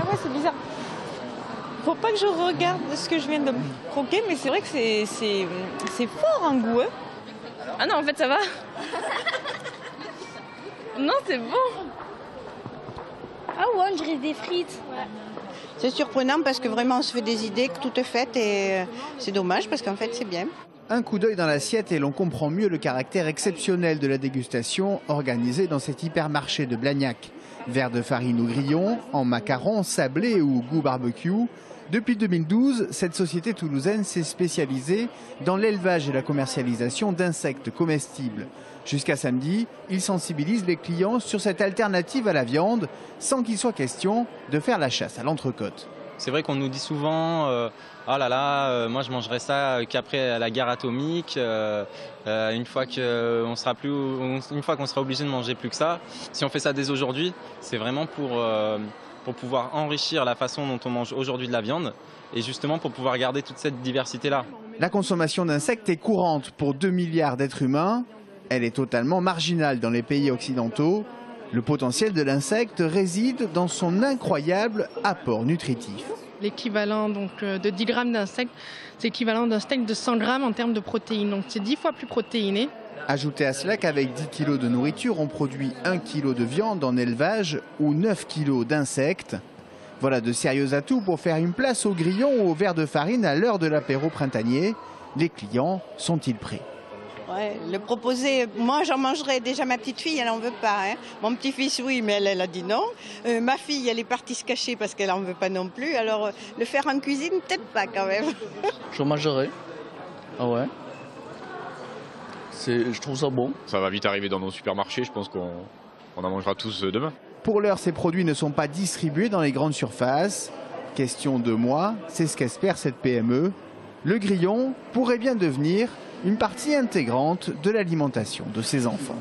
Ah ouais, c'est bizarre. Faut pas que je regarde ce que je viens de croquer, mais c'est vrai que c'est fort en goût. Hein. Ah non, en fait, ça va. Non, c'est bon. Ah ouais, on dirait des frites. Ouais. C'est surprenant parce que vraiment on se fait des idées que tout est fait et c'est dommage parce qu'en fait c'est bien. Un coup d'œil dans l'assiette et l'on comprend mieux le caractère exceptionnel de la dégustation organisée dans cet hypermarché de Blagnac. Verre de farine au grillon, en macarons, sablé ou goût barbecue. Depuis 2012, cette société toulousaine s'est spécialisée dans l'élevage et la commercialisation d'insectes comestibles. Jusqu'à samedi, ils sensibilisent les clients sur cette alternative à la viande sans qu'il soit question de faire la chasse à l'entrecôte. C'est vrai qu'on nous dit souvent ah là là, moi je mangerai ça qu'après la guerre atomique, une fois qu'on sera obligé de manger plus que ça. Si on fait ça dès aujourd'hui, c'est vraiment pour pouvoir enrichir la façon dont on mange aujourd'hui de la viande et justement pour pouvoir garder toute cette diversité-là. La consommation d'insectes est courante pour 2 milliards d'êtres humains. Elle est totalement marginale dans les pays occidentaux. Le potentiel de l'insecte réside dans son incroyable apport nutritif. L'équivalent de 10 grammes d'insectes, c'est l'équivalent d'un steak de 100 grammes en termes de protéines. Donc c'est 10 fois plus protéiné. Ajoutez à cela qu'avec 10 kg de nourriture, on produit 1 kg de viande en élevage ou 9 kg d'insectes. Voilà de sérieux atouts pour faire une place au grillon ou au verre de farine à l'heure de l'apéro printanier. Les clients sont-ils prêts ? Ouais, le proposer, moi j'en mangerai, déjà ma petite fille elle n'en veut pas. Hein. Mon petit-fils oui mais elle a dit non. Ma fille elle est partie se cacher parce qu'elle n'en veut pas non plus. Alors le faire en cuisine peut-être pas quand même. Je mangerai. Ah ouais. Je trouve ça bon. Ça va vite arriver dans nos supermarchés, je pense qu'on en mangera tous demain. Pour l'heure, ces produits ne sont pas distribués dans les grandes surfaces. Question de mois, c'est ce qu'espère cette PME. Le grillon pourrait bien devenir une partie intégrante de l'alimentation de ses enfants.